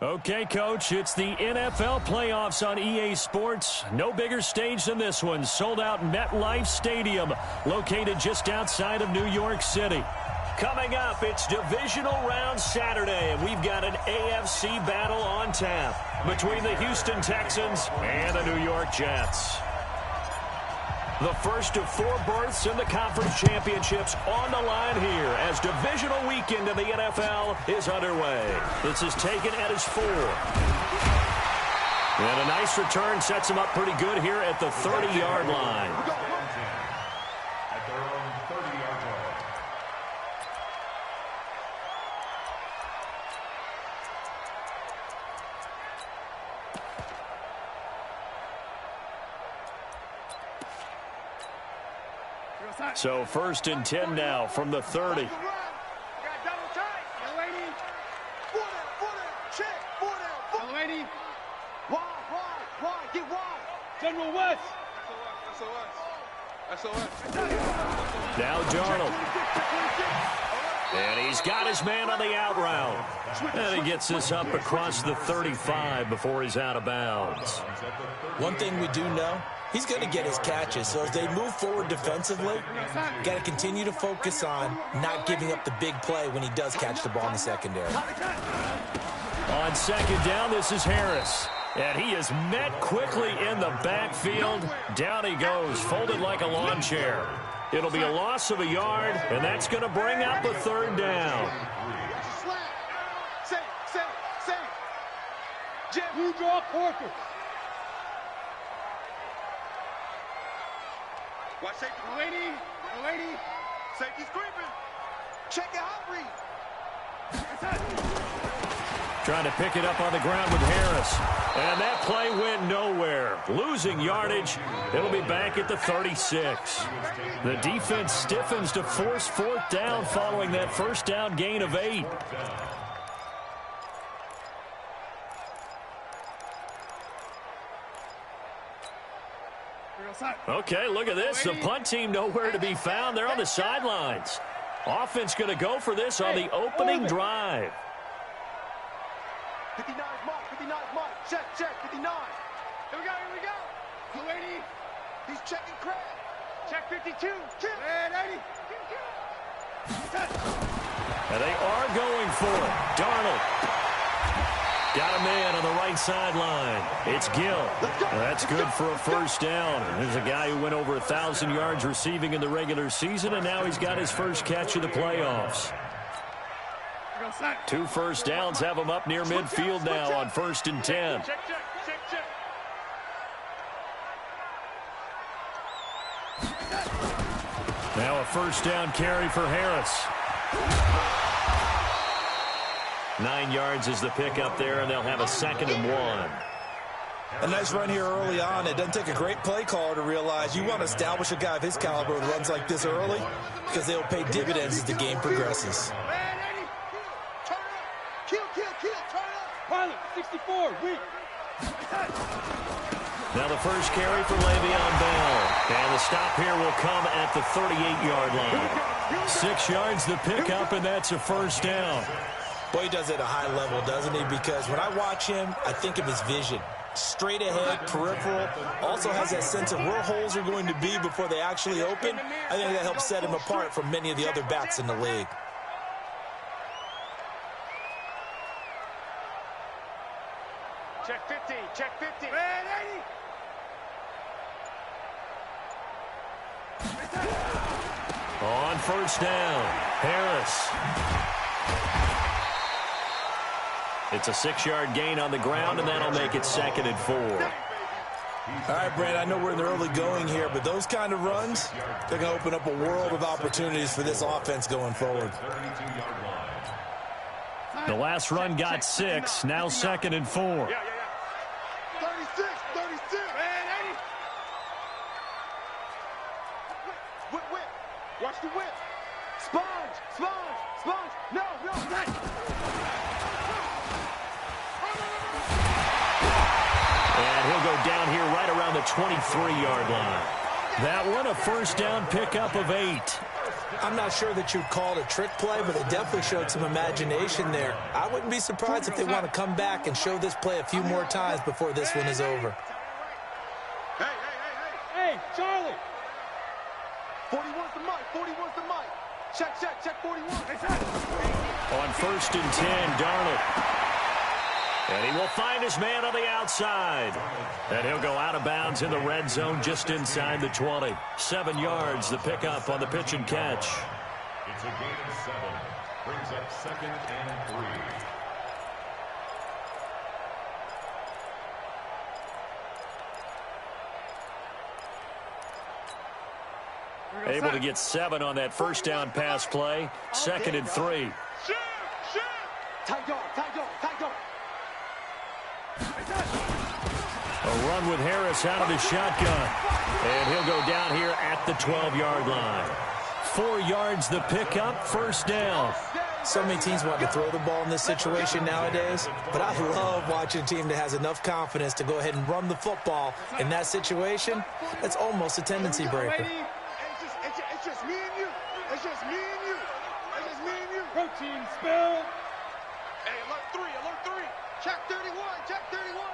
Okay, Coach, it's the NFL playoffs on EA Sports. No bigger stage than this one. Sold out MetLife Stadium, located just outside of New York City. Coming up, it's divisional round Saturday, and we've got an AFC battle on tap between the Houston Texans and the New York Jets. The first of 4 berths in the conference championships on the line here as divisional weekend in the NFL is underway. This is taken at his 4. And a nice return sets him up pretty good here at the 30-yard line. At their own 30-yard line. So 1st and 10 now from the 30. General West. Now Darnold. And he's got his man on the out route. And he gets this up across the 35 before he's out of bounds. One thing we do know, he's going to get his catches. So as they move forward defensively, got to continue to focus on not giving up the big play when he does catch the ball in the secondary. On 2nd down, this is Harris. And he is met quickly in the backfield. Down he goes, folded like a lawn chair. It'll be a loss of a yard, and that's going to bring up a 3rd down. You draw Porter. Watch safety. Lady. Safety's creeping. Check it out, read. Trying to pick it up on the ground with Harris. And that play went nowhere. Losing yardage. It'll be back at the 36. The defense stiffens to force 4th down following that 1st down gain of 8. Okay, look at this. The punt team nowhere to be found. They're on the sidelines. Offense going to go for this on the opening drive. 59 Mike, 59 Mike. Check, 59. Here we go. Lady. He's checking Craig. Check 52. Red 80. And they are going for it. Darnold. Got a man on the right sideline. It's Gill. That's good for a 1st down. There's a guy who went over 1,000 yards receiving in the regular season, and now he's got his first catch of the playoffs. 2 1st downs have him up near midfield now on 1st and 10. Check. Now a 1st down carry for Harris. 9 yards is the pickup there, and they'll have a 2nd and 1. A nice run here early on. It doesn't take a great play caller to realize you want to establish a guy of his caliber who runs like this early because they'll pay dividends as the game progresses. Pilot, 64, weak. Now the first carry for Le'Veon Bell. And the stop here will come at the 38-yard line. 6 yards the pickup, and that's a 1st down. Boy, he does it at a high level, doesn't he? Because when I watch him, I think of his vision. Straight ahead, peripheral, also has that sense of where holes are going to be before they actually open. I think that helps set him apart from many of the other backs in the league. Check 50. Red 80. On 1st down, Harris. It's a 6-yard gain on the ground, and that'll make it 2nd and 4. All right, Brent, I know we're in the early going here, but those kind of runs, they're going to open up a world of opportunities for this offense going forward. The last run got 6, now 2nd and 4. 36. Red 80. Whip. Watch the whip. Sponge. No. And he'll go down here right around the 23-yard line. That one a 1st down pickup of 8. I'm not sure that you'd call it a trick play, but they definitely showed some imagination there. I wouldn't be surprised if they want to come back and show this play a few more times before this one is over. Hey, Charlie! 41's the mic, 41's the mic. Check 41. On 1st and 10, Darnold. And he will find his man on the outside. And he'll go out of bounds in the red zone just inside the 20. 7 yards, the pickup on the pitch and catch. It's a gain of 7. Brings up 2nd and 3. Able to get 7 on that first down pass play. 2nd and 3. Tight yard. A run with Harris out of the shotgun. And he'll go down here at the 12-yard line. 4 yards the pickup, first down. So many teams want to throw the ball in this situation nowadays, but I love watching a team that has enough confidence to go ahead and run the football. In that situation, that's almost a tendency breaker. It's just me and you. It's just me and you. It's just me and you. Protein spill. Hey, alert 3. Check 31. Check 31.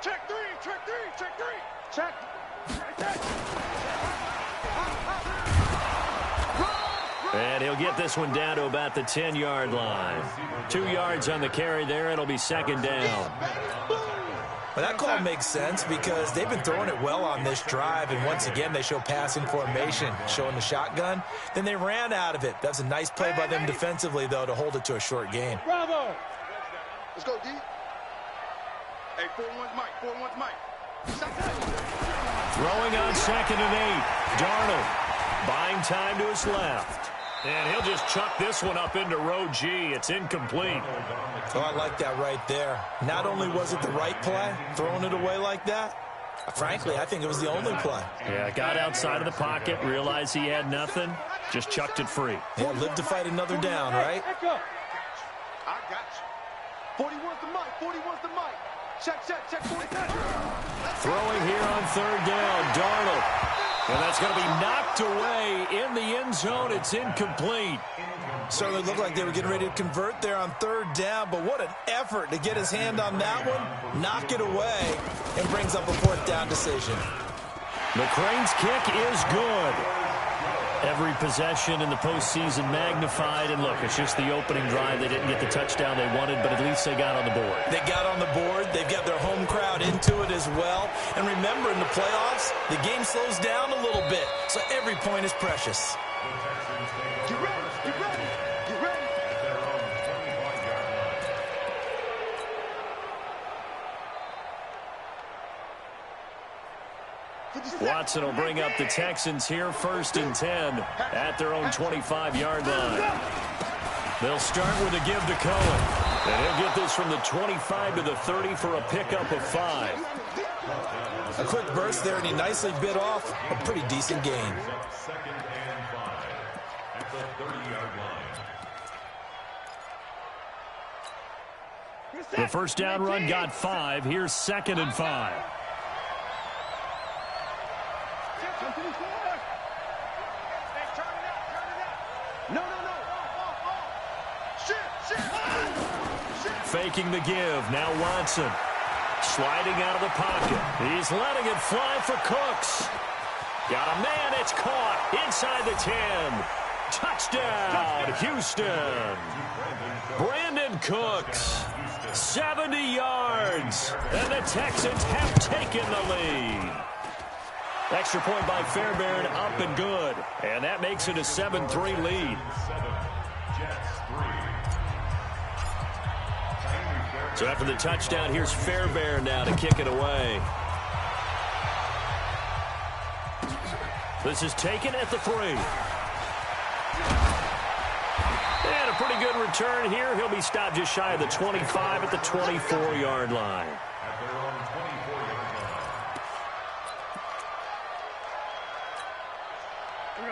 Check 3. Check. And he'll get this one down to about the 10-yard line. 2 yards on the carry there. It'll be 2nd down. Well, that call makes sense because they've been throwing it well on this drive, and once again they show passing formation, showing the shotgun. Then they ran out of it. That's a nice play by them defensively, though, to hold it to a short gain. Bravo! Let's go, D. Hey, 4-1's Mike. Throwing on 2nd and 8. Darnold buying time to his left. And he'll just chuck this one up into row G. It's incomplete. Oh, I like that right there. Not only was it the right play, throwing it away like that, frankly, I think it was the only play. Yeah, got outside of the pocket, realized he had nothing, just chucked it free. Yeah, live to fight another down, right? I got you. 41's the mic. Check 41. Throwing here on 3rd down, Darnold. And that's going to be knocked away in the end zone. It's incomplete. Certainly looked like they were getting ready to convert there on 3rd down, but what an effort to get his hand on that one, knock it away, and brings up a 4th down decision. McCrane's kick is good. Every possession in the postseason magnified, and look, it's just the opening drive. They didn't get the touchdown they wanted, but at least they got on the board. They got on the board. They've got their home crowd into it as well. And remember, in the playoffs, the game slows down a little bit, so every point is precious. Get ready. Watson will bring up the Texans here, 1st and 10 at their own 25-yard line. They'll start with a give to Cohen. And he'll get this from the 25 to the 30 for a pickup of 5. A quick burst there, and he nicely bit off a pretty decent gain. 2nd and 5 at the 30-yard line. The first down run got 5. Here's 2nd and 5. No. Faking the give. Now Watson. Sliding out of the pocket. He's letting it fly for Cooks. Got a man. It's caught inside the 10. Touchdown, Houston. Brandon Cooks. 70 yards. And the Texans have taken the lead. Extra point by Fairbairn, up and good. And that makes it a 7-3 lead. So after the touchdown, here's Fairbairn now to kick it away. This is taken at the 3. And a pretty good return here. He'll be stopped just shy of the 25 at the 24-yard line.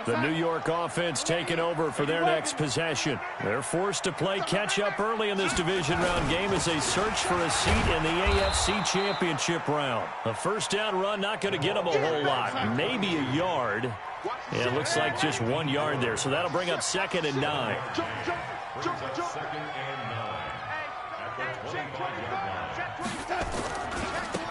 The New York offense taking over for their next possession. They're forced to play catch-up early in this division round game as they search for a seat in the AFC Championship round. A first down run not going to get them a whole lot. Maybe a yard. Yeah, it looks like just 1 yard there, so that'll bring up 2nd and 9. Brings up 2nd and 9 at the 25-yard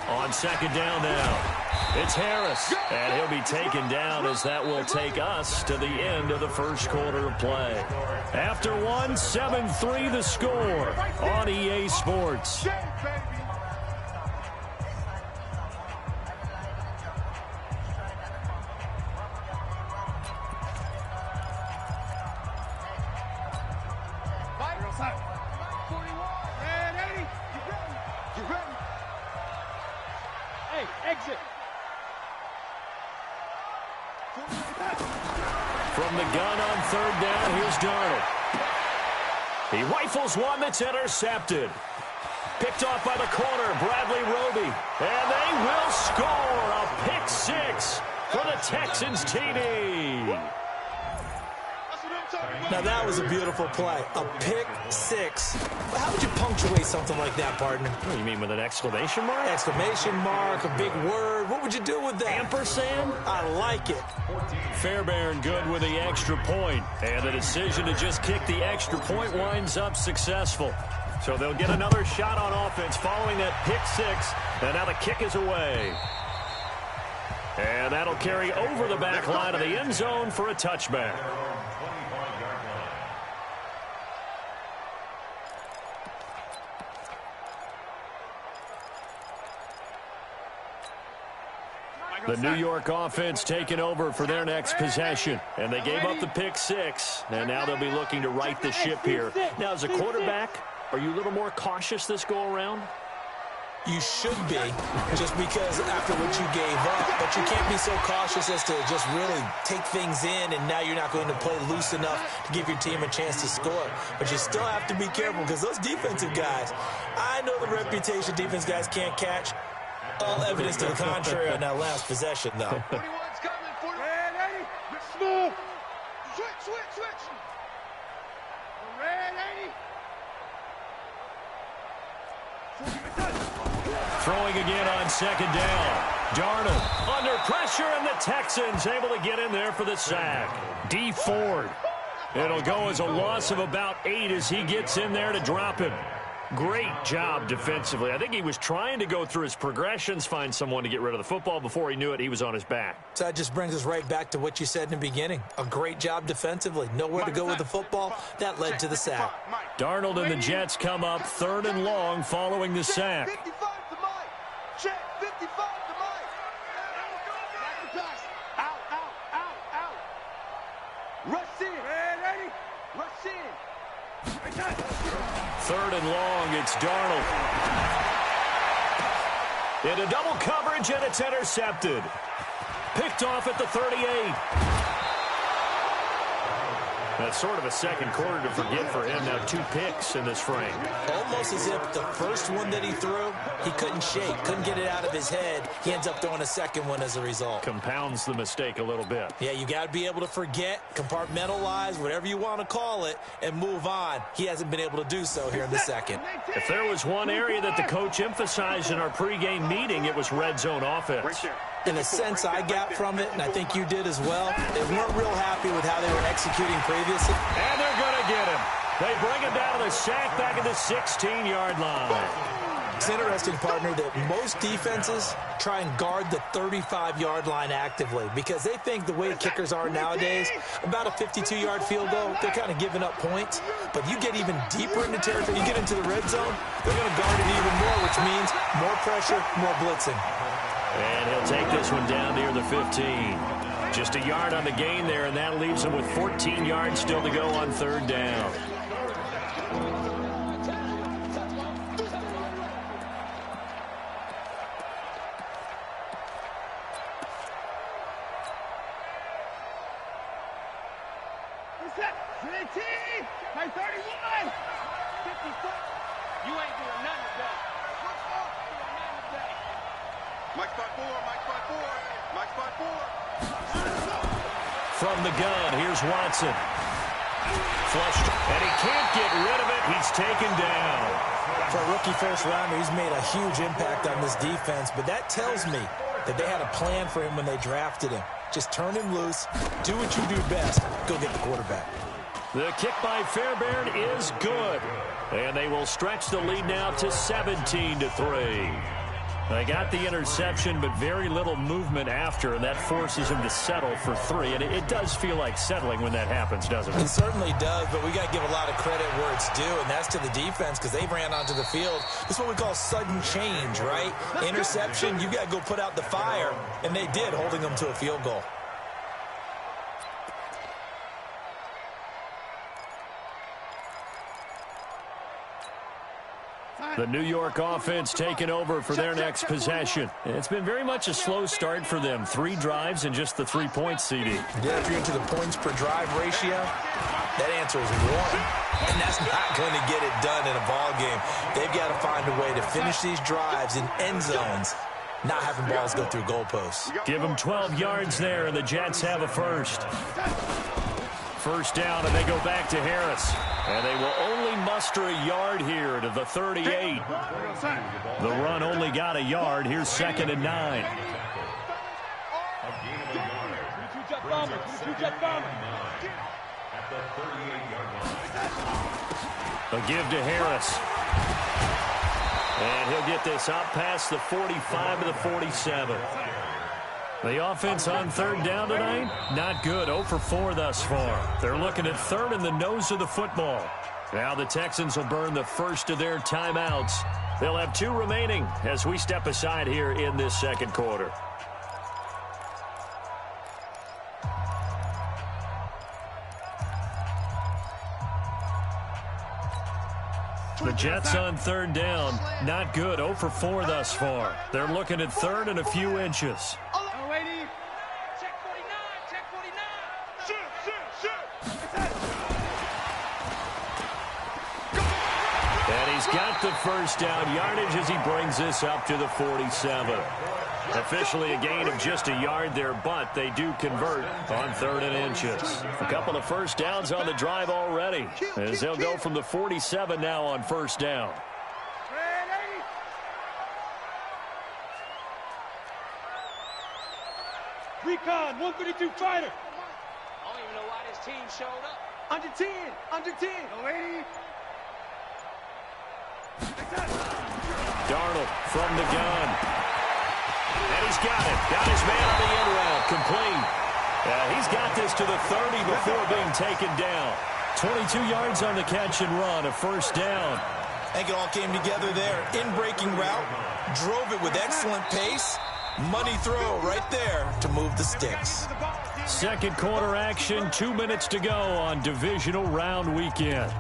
line. On 2nd down now. It's Harris, and he'll be taken down as that will take us to the end of the first quarter of play. After one, 7-3 the score on EA Sports. Hey, exit. From the gun on 3rd down, here's Darnold. He rifles one that's intercepted. Picked off by the corner, Bradley Roby. And they will score a pick 6 for the Texans TD. Now, that was a beautiful play. A pick 6. How would you punctuate something like that, partner? What do you mean, with an exclamation mark? Exclamation mark, a big word. What would you do with that? Ampersand? I like it. Fairbairn good with the extra point. And the decision to just kick the extra point winds up successful. So they'll get another shot on offense following that pick 6. And now the kick is away. And that'll carry over the back line of the end zone for a touchback. The New York offense taking over for their next possession. And they gave up the pick 6. And now they'll be looking to right the ship here. Now, as a quarterback, are you a little more cautious this go-around? You should be, just because after what you gave up. But you can't be so cautious as to just really take things in, and now you're not going to play loose enough to give your team a chance to score. But you still have to be careful, because those defensive guys, I know the reputation defense guys can't catch. All evidence to the contrary on that last possession, though. 41's coming. 41. Red 80. Smooth. Switch. Red 80. Throwing again on 2nd down. Darnold under pressure, and the Texans able to get in there for the sack. D. Ford. It'll go as a loss of about 8 as he gets in there to drop him. Great job defensively. I think he was trying to go through his progressions, find someone to get rid of the football. Before he knew it, he was on his back. So that just brings us right back to what you said in the beginning. A great job defensively. Nowhere to go with the football. That led to the sack. Darnold and the Jets come up 3rd and long following the sack. 55 to Mike. Check. 55 to Mike. Back to pass. Out. Rush in. Red 80. Rush in. 3rd and long, it's Darnold. Into double coverage, and it's intercepted. Picked off at the 38. That's sort of a second quarter to forget for him. Now 2 picks in this frame. Almost as if the first one that he threw, he couldn't shake, couldn't get it out of his head. He ends up throwing a second one as a result. Compounds the mistake a little bit. Yeah, you got to be able to forget, compartmentalize, whatever you want to call it, and move on. He hasn't been able to do so here in the second. If there was one area that the coach emphasized in our pregame meeting, it was red zone offense. In the sense I got from it, and I think you did as well, they weren't real happy with how they were executing previously. And they're going to get him. They bring him down to the sack back at the 16-yard line. It's interesting, partner, that most defenses try and guard the 35-yard line actively because they think the way kickers are nowadays, about a 52-yard field goal, they're kind of giving up points. But you get even deeper into territory, you get into the red zone, they're going to guard it even more, which means more pressure, more blitzing. And he'll take this one down near the 15. Just a yard on the gain there, and that leaves him with 14 yards still to go on 3rd down. My 31! 54! You ain't doing nothing today. What's up? Mike's by 4, Mike's by 4, Mike's by 4. From the gun, here's Watson. Flushed, and he can't get rid of it. He's taken down. For a rookie first-rounder, he's made a huge impact on this defense, but that tells me that they had a plan for him when they drafted him. Just turn him loose, do what you do best, go get the quarterback. The kick by Fairbairn is good, and they will stretch the lead now to 17-3. They got the interception, but very little movement after, and that forces him to settle for 3. And it does feel like settling when that happens, doesn't it? It certainly does, but we got to give a lot of credit where it's due, and that's to the defense because they ran onto the field. This is what we call sudden change, right? Interception, you got to go put out the fire, and they did, holding them to a field goal. The New York offense taking over for their next possession. It's been very much a slow start for them. 3 drives and just the 3 points, CD. Yeah, if you're into the points per drive ratio, that answer is 1. And that's not going to get it done in a ball game. They've got to find a way to finish these drives in end zones, not having balls go through goalposts. Give them 12 yards there, and the Jets have a first. First down, and they go back to Harris. And they will only muster a yard here to the 38. The run only got a yard. Here's 2nd and 9. A give to Harris. And he'll get this up past the 45 to the 47. The offense on 3rd down tonight, not good. 0 for 4 thus far. They're looking at 3rd in the nose of the football. Now the Texans will burn the first of their timeouts. They'll have 2 remaining as we step aside here in this 2nd quarter. The Jets on 3rd down, not good. 0 for 4 thus far. They're looking at 3rd and a few inches. Got the first down yardage as he brings this up to the 47. Officially a gain of just a yard there, but they do convert on 3rd and inches. A couple of first downs on the drive already, as they'll go from the 47 now on 1st down. Recon, 132 fighter. I don't even know why this team showed up. Under 10, under 10. Oh, 80. Darnold from the gun. And he's got it. Got his man on the end route. Complete. He's got this to the 30 before being taken down. 22 yards on the catch and run. A first down. I think it all came together there. In-breaking route. Drove it with excellent pace. Money throw right there to move the sticks. 2nd quarter action. 2 minutes to go on divisional round weekend.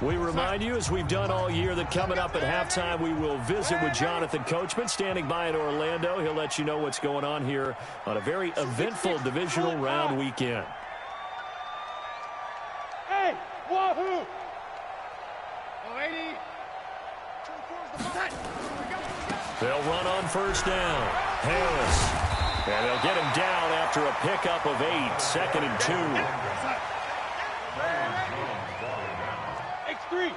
We remind you, as we've done all year, that coming up at halftime, we will visit with Jonathan Coachman, standing by in Orlando. He'll let you know what's going on here on a very eventful divisional round weekend. Hey, wahoo! They'll run on first down. Harris. And they'll get him down after a pickup of 8. 2nd and 2. X3,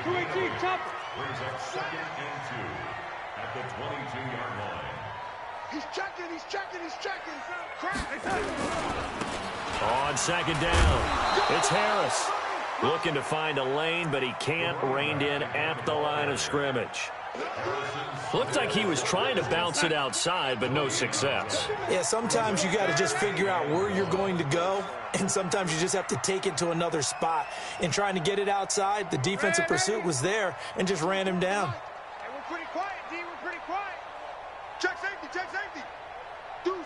218, chopper. Brings up 2nd and 2 at the 22-yard line. He's checking, he's checking, he's checking. Crack. On 2nd down, it's Harris. Looking to find a lane, but he can't. Reined in at the line of scrimmage. Looked like he was trying to bounce it outside, but no success. Yeah, sometimes you got to just figure out where you're going to go, and sometimes you just have to take it to another spot. In trying to get it outside, the defensive pursuit was there and just ran him down. Hey, we're pretty quiet, D. We're pretty quiet. Check safety, check safety. Deuce.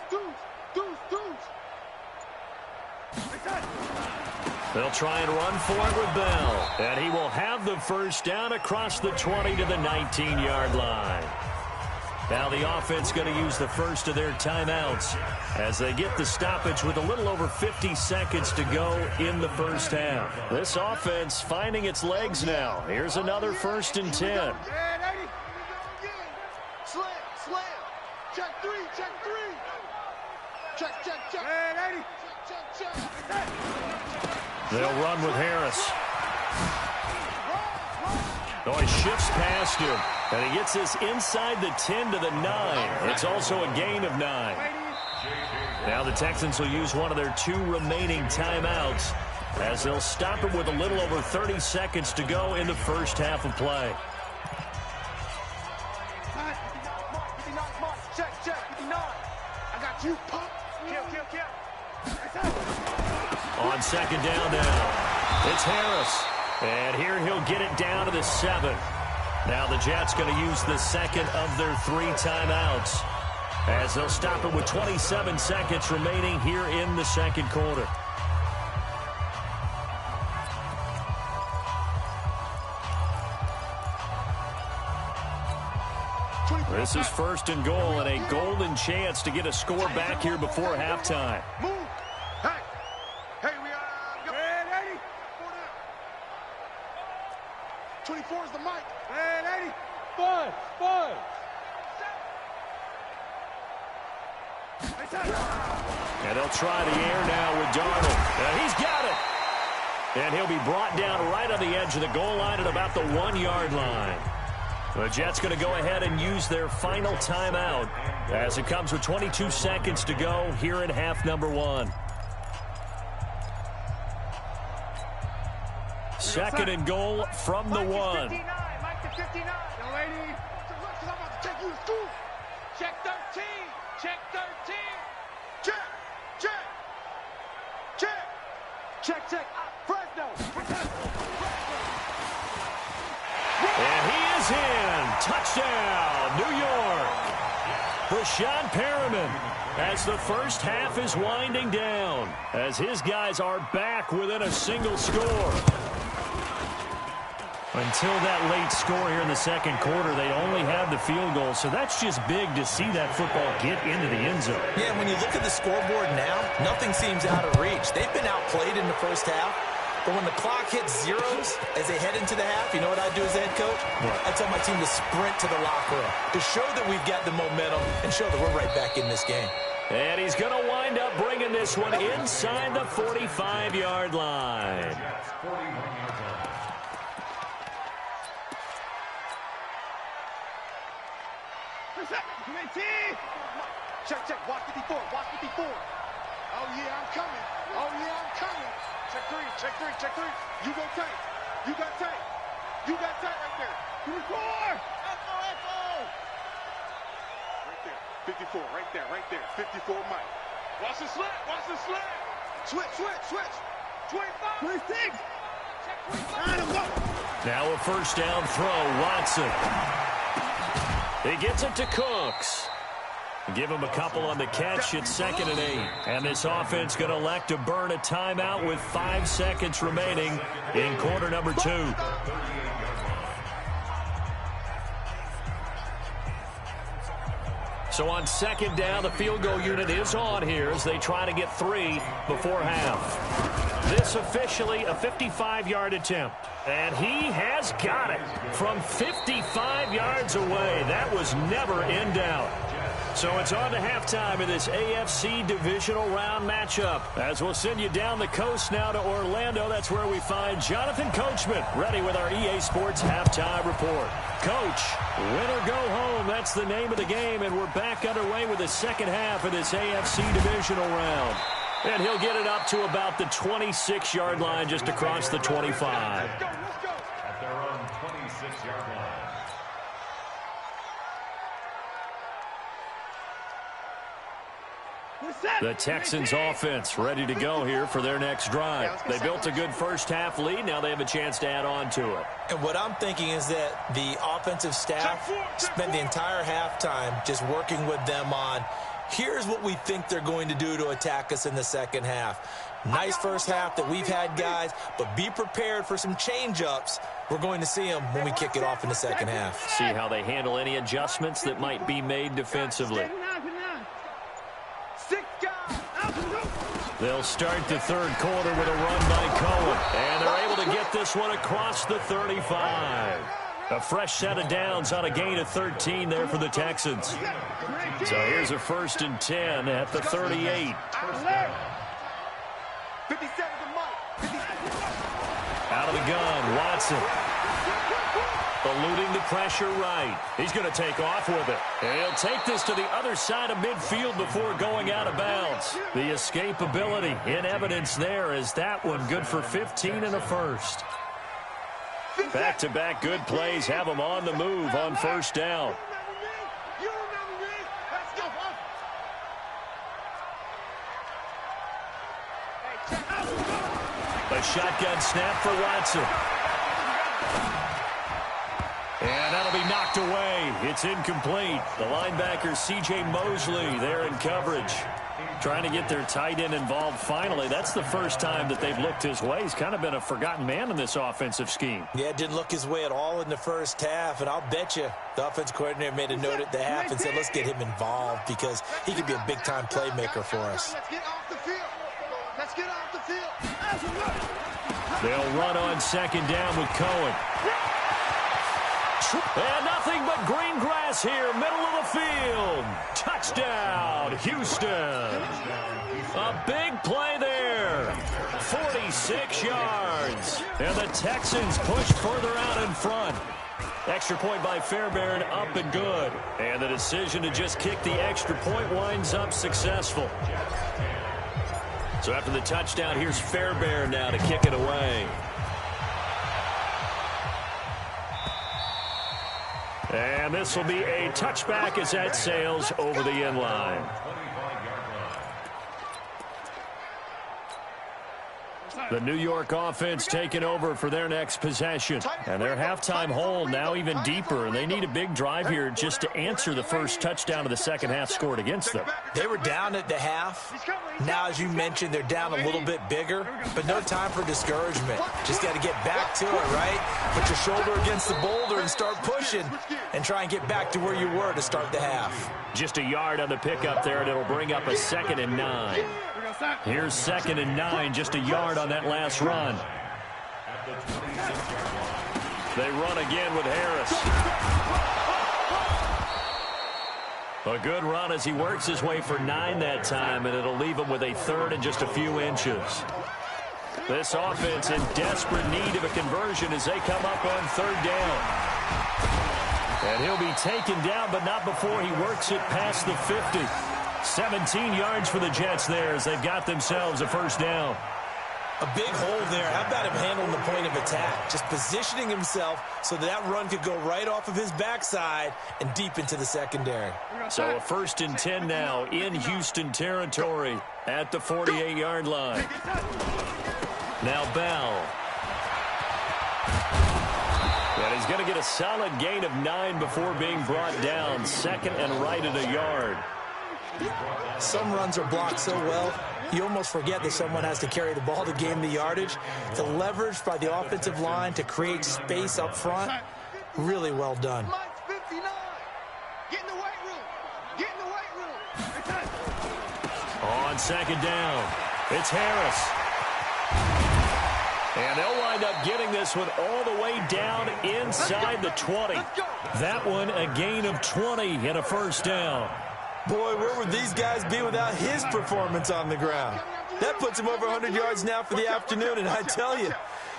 They'll try and run for it with Bell. And he will have the first down across the 20 to the 19-yard line. Now the offense going to use the first of their timeouts as they get the stoppage with a little over 50 seconds to go in the first half. This offense finding its legs now. Here's another 1st and 10. Slam. Check three, check three. Check, check, check. Hey, lady. Check, check, check. They'll run with Harris. Oh, he shifts past him. And he gets this inside the 10 to the 9. It's also a gain of 9. Now the Texans will use one of their 2 remaining timeouts as they'll stop it with a little over 30 seconds to go in the first half of play. Check, check, 59. I got you, pop. Kill, kill, kill. On second down now, it's Harris. And here he'll get it down to the 7. Now the Jets going to use the second of their 3 timeouts as they'll stop it with 27 seconds remaining here in the second quarter. This is first and goal and a golden chance to get a score back here before halftime. Move. Hey. Hey, we are. Hey, lady. 24 is the mic. Hey, lady. 5, 5. And they'll try the air now with Darnold. And he's got it. And he'll be brought down right on the edge of the goal line at about the 1-yard line. The Jets going to go ahead and use their final timeout as it comes with 22 seconds to go here in half number 1. Second and goal from the 1. Mike to 59. Yo, lady. I'm about to take you to school. Check 13. Check 13. Check. Check. Check. Check, check. Fresno. And he is in. Touchdown, New York. Brashad Perriman as the first half is winding down as his guys are back within a single score. Until that late score here in the second quarter, they only had the field goal, so that's just big to see that football get into the end zone. Yeah, when you look at the scoreboard now, nothing seems out of reach. They've been outplayed in the first half, but when the clock hits zeros as they head into the half, you know what I do as a head coach? I tell my team to sprint to the locker room to show that we've got the momentum and show that we're right back in this game. And he's going to wind up bringing this one inside the 45-yard line. Check, check. Watch 54. Watch 54. Oh, yeah, I'm coming. Oh, yeah, I'm coming. Check 3. Check 3. Check 3. You go tight. You got tight. You got tight right there. 24. Echo, echo. Right there. 54. Right there. Right there. 54 Mike. Watch the slant. Watch the slant. Switch, switch, switch. 25. 26. Check 25. Now a first down throw. Watson. He gets it to Cooks. Give him a couple on the catch. It's second and 8. And this offense going to elect to burn a timeout with 5 seconds remaining in quarter number 2. So on second down, the field goal unit is on here as they try to get 3 before half. This officially a 55-yard attempt. And he has got it from 55 yards away. That was never in doubt. So it's on to halftime in this AFC divisional round matchup. As we'll send you down the coast now to Orlando. That's where we find Jonathan Coachman ready with our EA Sports halftime report. Coach, win or go home. That's the name of the game. And we're back underway with the second half of this AFC divisional round. And he'll get it up to about the 26-yard line just across the 25. At their own 26-yard line. The Texans offense ready to go here for their next drive. They built a good first half lead. Now they have a chance to add on to it. And what I'm thinking is that the offensive staff spent the entire halftime just working with them on, here's what we think they're going to do to attack us in the second half. Nice first half that we've had, guys, but be prepared for some change-ups. We're going to see them when we kick it off in the second half. See how they handle any adjustments that might be made defensively. They'll start the third quarter with a run by Cohen. And they're able to get this one across the 35. A fresh set of downs on a gain of 13 there for the Texans. So here's a 1st and 10 at the 38. 57 to Mike. Out of the gun, Watson. Eluding the pressure right. He's going to take off with it. And he'll take this to the other side of midfield before going out of bounds. The escapability in evidence there as that one good for 15 and a first. Back-to-back good plays have them on the move on 1st down. A shotgun snap for Watson. And that'll be knocked away. It's incomplete. The linebacker, C.J. Mosley, there in coverage. Trying to get their tight end involved finally. That's the first time that they've looked his way. He's kind of been a forgotten man in this offensive scheme. Yeah, didn't look his way at all in the first half. And I'll bet you the offense coordinator made a note at the half and said, let's get him involved because he could be a big-time playmaker for us. Let's get off the field. Let's get off the field. They'll run on 2nd down with Cohen. And nothing but green grass here, middle of the field. Touchdown, Houston. A big play there. 46 yards. And the Texans push further out in front. Extra point by Fairbairn, up and good. And the decision to just kick the extra point winds up successful. So after the touchdown, here's Fairbairn now to kick it away. And this will be a touchback as that sails over the end line. The New York offense taking over for their next possession. And their halftime hole now even deeper. And they need a big drive here just to answer the first touchdown of the second half scored against them. They were down at the half. Now, as you mentioned, they're down a little bit bigger. But no time for discouragement. Just got to get back to it, right? Put your shoulder against the boulder and start pushing. And try and get back to where you were to start the half. Just a yard on the pickup there, and it'll bring up a 2nd and 9. Here's 2nd and 9, just a yard on that last run. They run again with Harris. A good run as he works his way for 9 that time, and it'll leave him with a 3rd and just a few inches. This offense in desperate need of a conversion as they come up on 3rd down. And he'll be taken down, but not before he works it past the 50. 17 yards for the Jets there as they've got themselves a 1st down. A big hole there. How about him handling the point of attack? Just positioning himself so that run could go right off of his backside and deep into the secondary. So a 1st and 10 now in Houston territory at the 48-yard line. Now Bell. And he's going to get a solid gain of 9 before being brought down. 2nd and right at a yard. Some runs are blocked so well, you almost forget that someone has to carry the ball to gain the yardage. The leverage by the offensive line to create space up front, really well done. On 2nd down, it's Harris. And they'll wind up getting this one all the way down inside the 20. That one a gain of 20 and a 1st down. Boy, where would these guys be without his performance on the ground? That puts him over 100 yards now for the afternoon, and I tell you,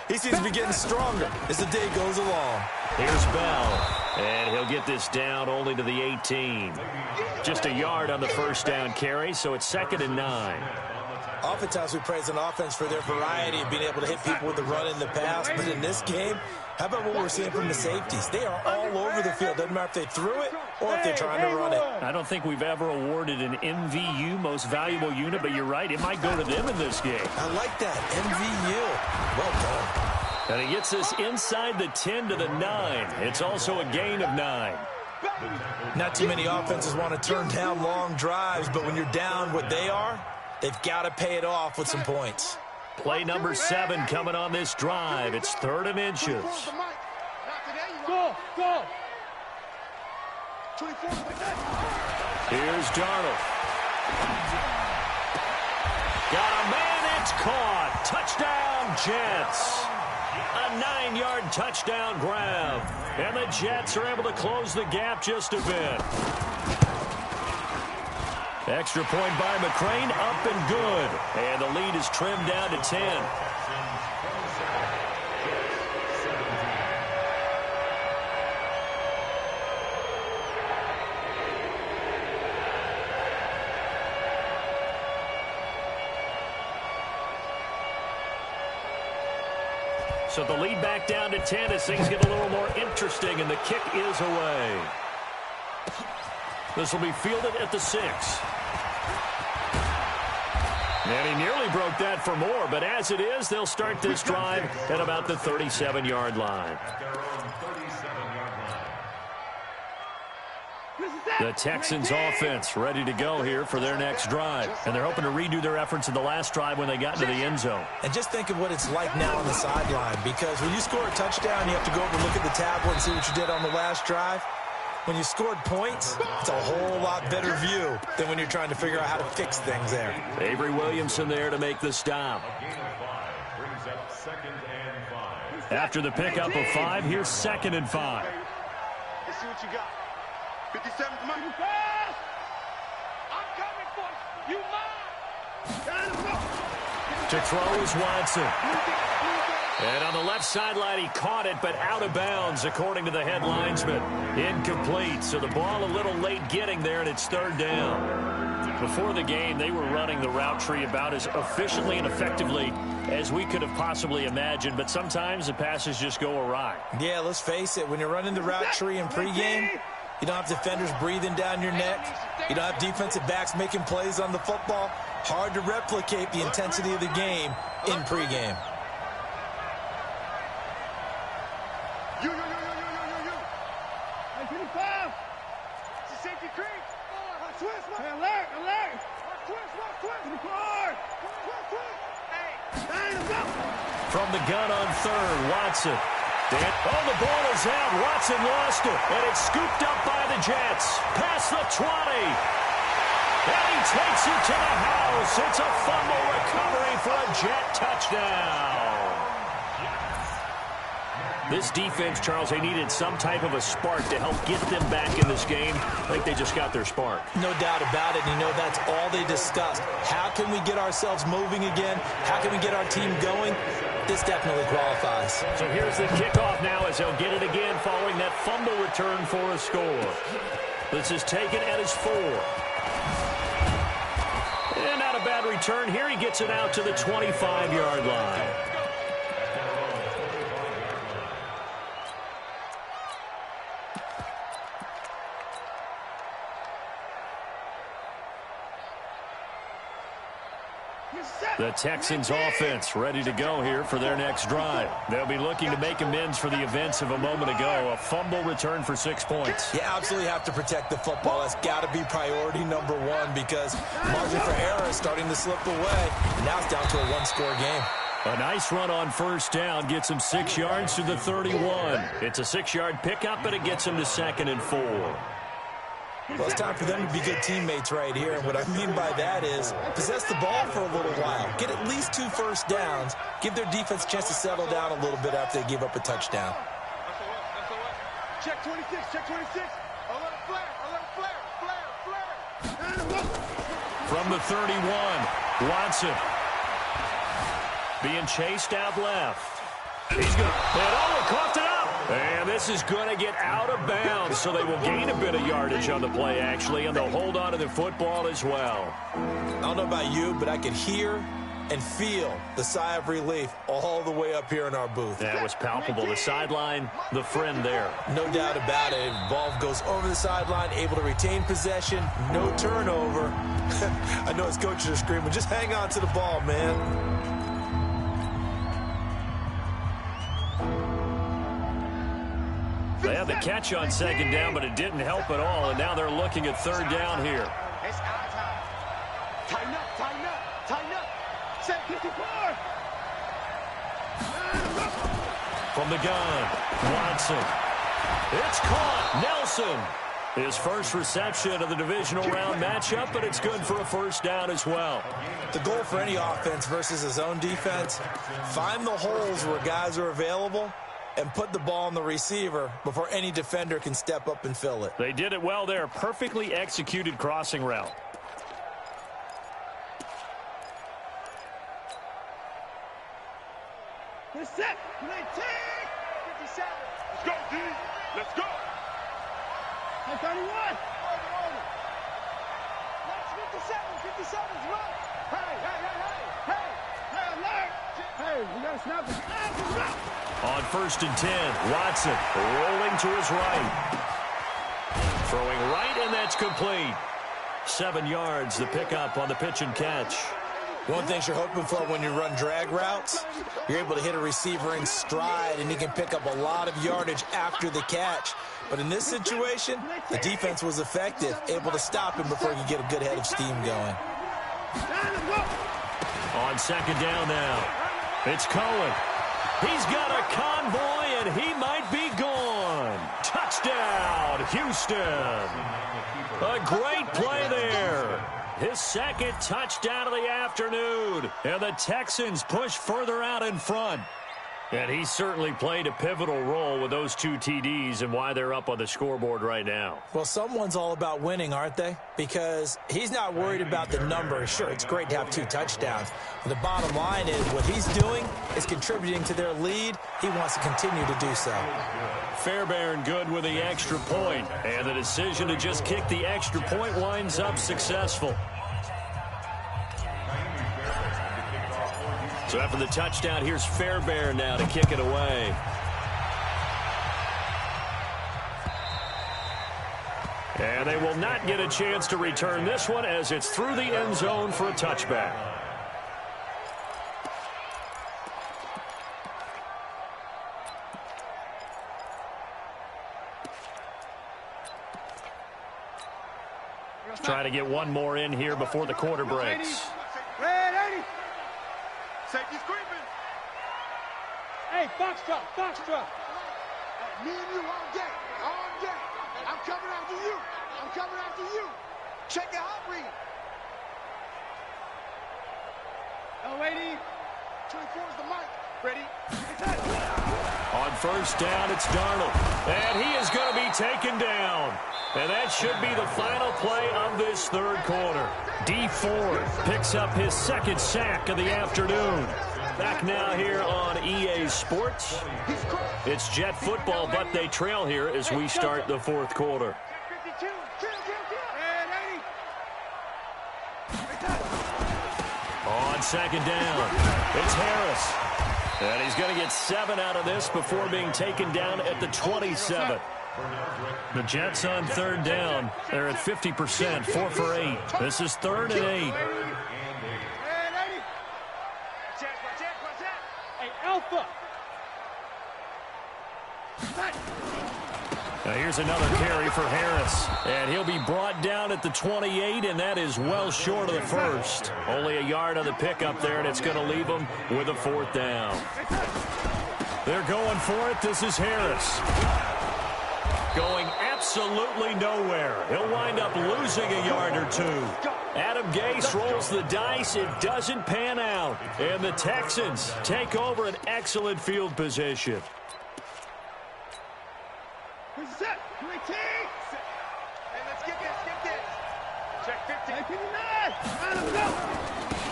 he seems to be getting stronger as the day goes along. Here's Bell, and he'll get this down only to the 18. Just a yard on the 1st down carry, so it's 2nd and 9. Oftentimes we praise an offense for their variety of being able to hit people with the run in the pass, but in this game, how about what we're seeing from the safeties? They are all over the field. Doesn't matter if they threw it or if they're trying to run it. I don't think we've ever awarded an MVU, most valuable unit, but you're right, it might go to them in this game. I like that, MVU. Well done. And he gets this inside the 10 to the 9. It's also a gain of 9. Not too many offenses want to turn down long drives, but when you're down what they are, they've got to pay it off with some points. Play number 7 coming on this drive. It's 3rd and inches. Go, go. Here's Darnold. Got a man, it's caught. Touchdown, Jets. A 9-yard touchdown grab. And the Jets are able to close the gap just a bit. Extra point by McCrane, up and good. And the lead is trimmed down to 10. So the lead back down to 10 as things get a little more interesting, and the kick is away. This will be fielded at the 6. And he nearly broke that for more, but as it is, they'll start this drive at about the 37-yard line. The Texans offense ready to go here for their next drive. And they're hoping to redo their efforts in the last drive when they got into the end zone. And just think of what it's like now on the sideline, because when you score a touchdown, you have to go over and look at the tablet and see what you did on the last drive. When you scored points, it's a whole lot better view than when you're trying to figure out how to fix things there. Avery Williamson there to make the stop. After the pickup of 5, here's 2nd and 5. Let's see what you got. 57 to mine. I'm coming for you. To throw is Watson. And on the left sideline, he caught it, but out of bounds, according to the head linesman. Incomplete, so the ball a little late getting there, and it's 3rd down. Before the game, they were running the route tree about as efficiently and effectively as we could have possibly imagined, but sometimes the passes just go awry. Yeah, let's face it, when you're running the route tree in pregame, you don't have defenders breathing down your neck. You don't have defensive backs making plays on the football. Hard to replicate the intensity of the game in pregame. You. Hey, 55. It's a safety creek. Twist. Alert. Twist. In the car. Twist. Hey. From the gun on 3rd, Watson. The ball is out. Watson lost it, and it's scooped up by the Jets. Past the 20. And he takes it to the house. It's a fumble recovery for a Jet touchdown. This defense, Charles, they needed some type of a spark to help get them back in this game. I think they just got their spark. No doubt about it. You know, that's all they discussed. How can we get ourselves moving again? How can we get our team going? This definitely qualifies. So here's the kickoff now as they'll get it again following that fumble return for a score. This is taken at his 4. And not a bad return here. He gets it out to the 25-yard line. The Texans offense ready to go here for their next drive. They'll be looking to make amends for the events of a moment ago. A fumble return for 6 points. You absolutely have to protect the football. That's got to be priority number 1 because margin for error is starting to slip away. And now it's down to a 1-score game. A nice run on 1st down gets him 6 yards to the 31. It's a 6-yard pickup, but it gets him to 2nd and 4. Well, it's time for them to be good teammates right here. And what I mean by that is possess the ball for a little while. Get at least 2 first downs. Give their defense a chance to settle down a little bit after they give up a touchdown. Check 26. Alert flare. From the 31, Watson. Being chased out left. He's going to hit over, coughed it up. And this is going to get out of bounds, so they will gain a bit of yardage on the play, actually, and they'll hold on to the football as well. I don't know about you, but I could hear and feel the sigh of relief all the way up here in our booth. That was palpable. The sideline, the friend there. No doubt about it. Ball goes over the sideline, able to retain possession, no turnover. I know his coaches are screaming, just hang on to the ball, man. They had the catch on 2nd down, but it didn't help at all, and now they're looking at 3rd down here. It's our time. Tighten up. Set 54. From the gun, Watson. It's caught. Nelson. His first reception of the divisional round matchup, but it's good for a first down as well. The goal for any offense versus his own defense, find the holes where guys are available and put the ball on the receiver before any defender can step up and fill it. They did it well there. Perfectly executed crossing route. Let's set. 19. 57. Let's go, D. Let's go. 31. That's 57's right. Hey, alert. Hey, we got to snap the snap. On 1st and 10, Watson rolling to his right. Throwing right, and that's complete. 7 yards, the pickup on the pitch and catch. One thing you're hoping for when you run drag routes, you're able to hit a receiver in stride, and he can pick up a lot of yardage after the catch. But in this situation, the defense was effective, able to stop him before he could get a good head of steam going. On 2nd down now, it's Cohen. He's got a convoy, and he might be gone. Touchdown, Houston. A great play there. His 2nd touchdown of the afternoon. And the Texans push further out in front. And he certainly played a pivotal role with those 2 TDs and why they're up on the scoreboard right now. Well, someone's all about winning, aren't they? Because he's not worried about the number. Sure, it's great to have 2 touchdowns. But the bottom line is what he's doing is contributing to their lead. He wants to continue to do so. Fairbairn good with the extra point. And the decision to just kick the extra point winds up successful. So after the touchdown, here's Fairbairn now to kick it away. And they will not get a chance to return this one as it's through the end zone for a touchback. Trying to get one more in here before the quarter breaks. Red 80. Safety's creeping. Hey, Foxtrot. Me and you all day. I'm coming after you. Check it out, read. L80. 24 is the mic. Ready? On 1st down, it's Darnold. And he is going to be taken down. And that should be the final play of this 3rd quarter. D Ford picks up his 2nd sack of the afternoon. Back now here on EA Sports. It's Jet football, but they trail here as we start the 4th quarter. 52. Red 80. On 2nd down, it's Harris. And he's going to get 7 out of this before being taken down at the 27. The Jets on 3rd down. They're at 50%, 4 for 8. This is 3rd and 8. Hey, Alpha. Now here's another carry for Harris. And he'll be brought down at the 28, and that is well short of the 1st. Only a yard on the pickup there, and it's going to leave him with a 4th down. They're going for it. This is Harris. Going absolutely nowhere. He'll wind up losing a yard or 2. Adam Gase rolls the dice. It doesn't pan out. And the Texans take over an excellent field position. Set. 19. Hey, let's get this. Check 15. 59.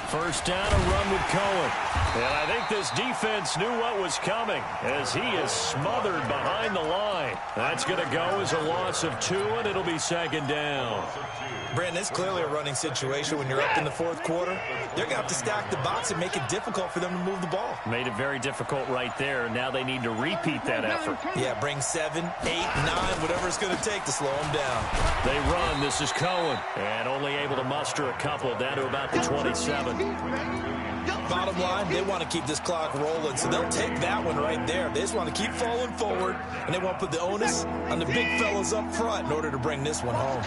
1st down, a run with Cohen. And I think this defense knew what was coming as he is smothered behind the line. That's going to go as a loss of 2, and it'll be 2nd down. Brandon, it's clearly a running situation when you're up in the 4th quarter. They're going to have to stack the box and make it difficult for them to move the ball. Made it very difficult right there. Now they need to repeat that effort. Yeah, bring 7, 8, 9, whatever it's going to take to slow them down. They run. This is Cohen. And only able to muster a couple down to about the 27. Bottom line, they want to keep this clock rolling, so they'll take that one right there. They just want to keep falling forward, and they want to put the onus on the big fellas up front in order to bring this one home.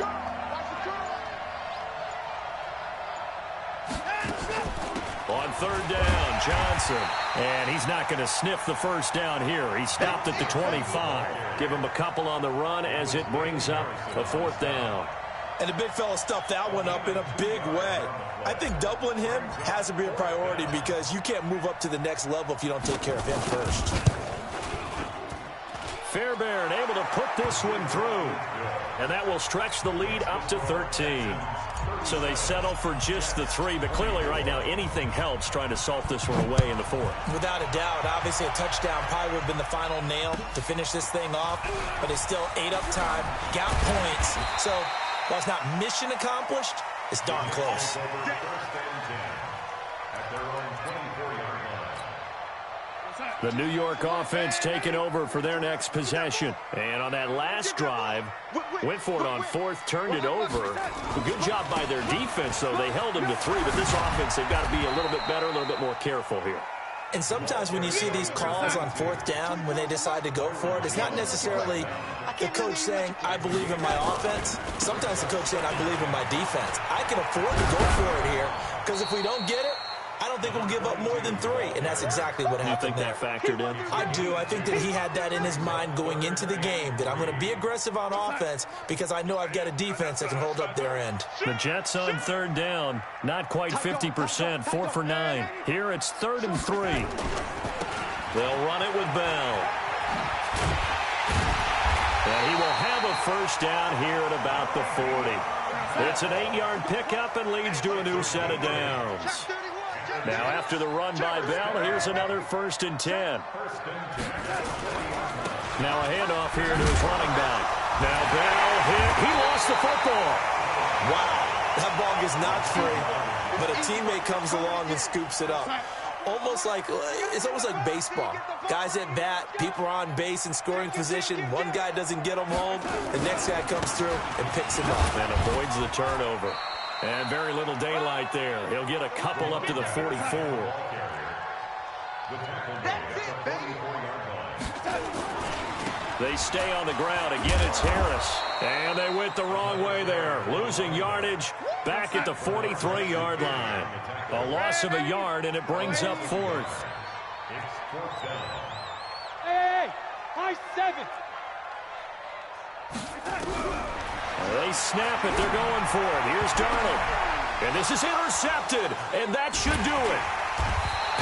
On third down, Johnson. And he's not going to sniff the first down here. He stopped at the 25. Give him a couple on the run as it brings up a fourth down. And the big fella stuffed that one up in a big way. I think doubling him has to be a priority because you can't move up to the next level if you don't take care of him first. Fairbairn able to put this one through. And that will stretch the lead up to 13. So they settle for just the 3, but clearly right now anything helps trying to salt this one away in the 4th. Without a doubt, obviously a touchdown probably would have been the final nail to finish this thing off, but it's still ate up time, got points. So while it's not mission accomplished, it's darn close. The New York offense taking over for their next possession. And on that last drive, went for it on 4th, turned it over. A good job by their defense, though. They held them to 3, but this offense, they've got to be a little bit better, a little bit more careful here. And sometimes when you see these calls on 4th down, when they decide to go for it, it's not necessarily the coach saying, I believe in my offense. Sometimes the coach saying, I believe in my defense. I can afford to go for it here, because if we don't get it, I don't think we'll give up more than 3, and that's exactly what happened there. You think that factored in? I do. I think that he had that in his mind going into the game, that I'm going to be aggressive on offense because I know I've got a defense that can hold up their end. The Jets on 3rd down, not quite 50%, 4 for 9. Here it's 3rd and 3. They'll run it with Bell. And he will have a first down here at about the 40. It's an 8-yard pickup and leads to a new set of downs. Now after the run by Bell, here's another 1st and 10. Now a handoff here to his running back. Now Bell hit. He lost the football. Wow, that ball gets knocked free, but a teammate comes along and scoops it up. It's almost like baseball. Guys at bat, people are on base in scoring position. One guy doesn't get him home. The next guy comes through and picks him up. And avoids the turnover. And very little daylight there. He'll get a couple up to the 44. They stay on the ground. Again, it's Harris. And they went the wrong way there. Losing yardage back at the 43-yard line. A loss of a yard, and it brings up 4th. Hey, high 7. They snap it. They're going for it. Here's Darnold. And this is intercepted. And that should do it.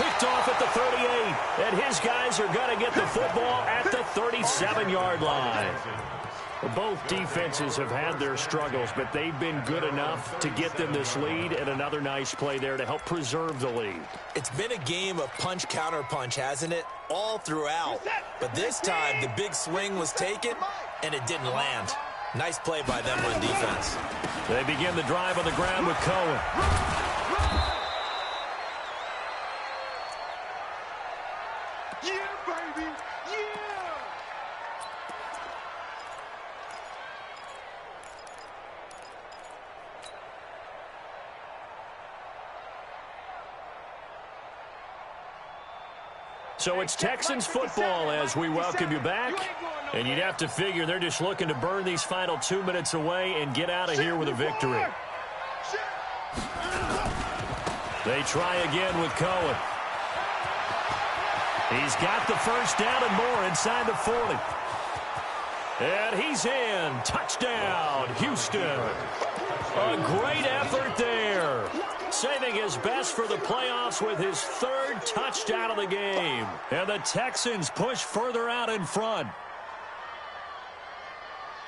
Picked off at the 38. And his guys are going to get the football at the 37-yard line. Both defenses have had their struggles, but they've been good enough to get them this lead, and another nice play there to help preserve the lead. It's been a game of punch-counter-punch, hasn't it? All throughout. But this time, the big swing was taken, and it didn't land. Nice play by them on defense. They begin the drive on the ground with Cohen. Yeah, baby. Yeah. So it's Texans football as we welcome you back. And you'd have to figure they're just looking to burn these final 2 minutes away and get out of here with a victory. They try again with Cohen. He's got the first down and more inside the 40. And he's in. Touchdown, Houston. A great effort there. Saving his best for the playoffs with his 3rd touchdown of the game. And the Texans push further out in front.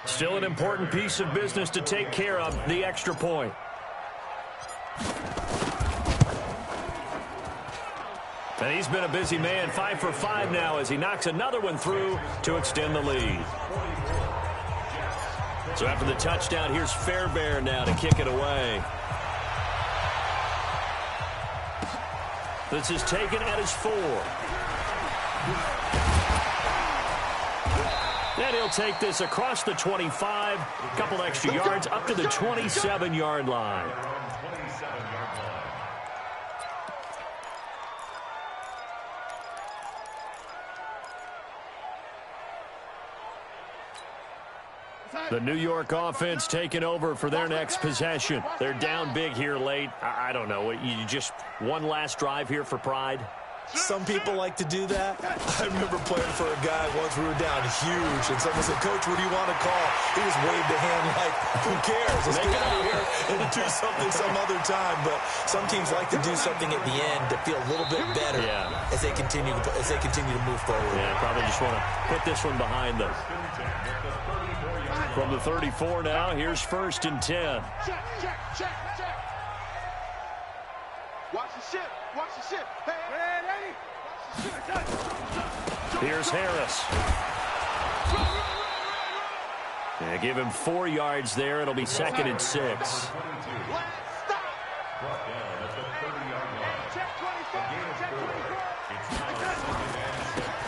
Still an important piece of business to take care of, the extra point. And he's been a busy man, 5 for 5 now as he knocks another one through to extend the lead. So after the touchdown, here's Fairbairn now to kick it away. This is taken at his 4. And he'll take this across the 25, a couple extra yards up to the 27-yard line. The New York offense taking over for their next possession. They're down big here late. I don't know. You just one last drive here for pride? Some people like to do that. I remember playing for a guy once. We were down huge, and someone said, "Coach, what do you want to call?" He just waved a hand like, "Who cares? Let's get out of here and do something some other time." But some teams like to do something at the end to feel a little bit better as they continue to move forward. Yeah, probably just want to put this one behind them. From the 34 now, here's 1st and 10. Check, check, check, check. Watch the ship. Watch the ship. Hey, hey, hey. Here's Harris. Yeah, give him 4 yards there. It'll be 2nd and 6.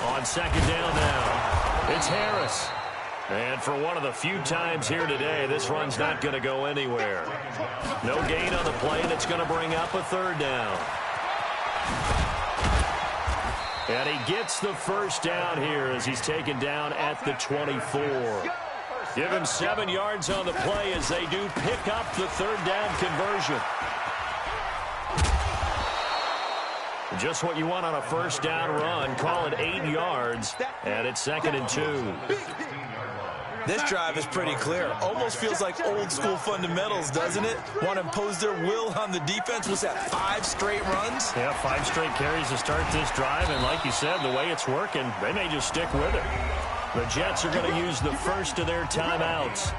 On 2nd down now, it's Harris. And for one of the few times here today, this run's not going to go anywhere. No gain on the play, and it's going to bring up a 3rd down. And he gets the 1st down here as he's taken down at the 24. Give him 7 yards on the play as they do pick up the 3rd down conversion. Just what you want on a 1st down run. Call it 8 yards, and it's 2nd and 2. This drive is pretty clear. Almost feels like old school fundamentals, doesn't it? Want to impose their will on the defense. Was that 5 straight runs? Yeah, 5 straight carries to start this drive, and like you said, the way it's working, they may just stick with it. The Jets are going to use the first of their timeouts,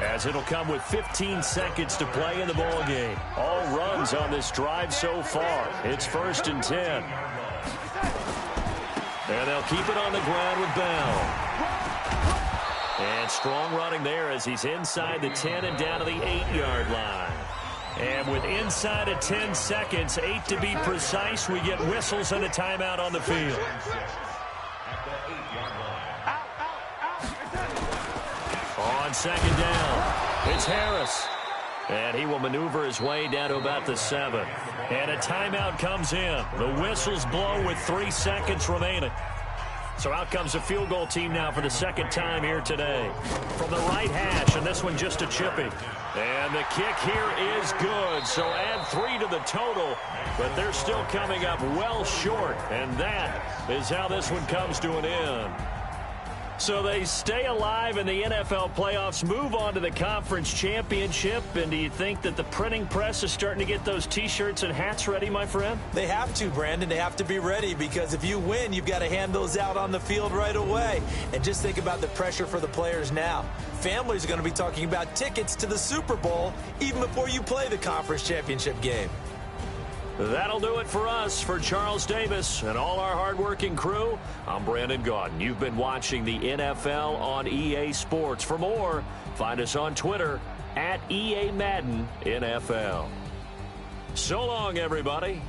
as it'll come with 15 seconds to play in the ball game. All runs on this drive so far. It's 1st and 10. And they'll keep it on the ground with Bell. And strong running there as he's inside the 10 and down to the 8-yard line. And with inside of 10 seconds, 8 to be precise, we get whistles and a timeout on the field. On 2nd down, it's Harris. And he will maneuver his way down to about the 7. And a timeout comes in. The whistles blow with 3 seconds remaining. So out comes the field goal team now for the 2nd time here today. From the right hash, and this one just a chippy. And the kick here is good, so add 3 to the total. But they're still coming up well short, and that is how this one comes to an end. So they stay alive in the NFL playoffs, move on to the conference championship. And do you think that the printing press is starting to get those T-shirts and hats ready, my friend? They have to, Brandon. They have to be ready, because if you win, you've got to hand those out on the field right away. And just think about the pressure for the players now. Families are going to be talking about tickets to the Super Bowl even before you play the conference championship game. That'll do it for us. For Charles Davis and all our hardworking crew, I'm Brandon Gaudin. You've been watching the NFL on EA Sports. For more, find us on Twitter @EA Madden NFL. So long, everybody.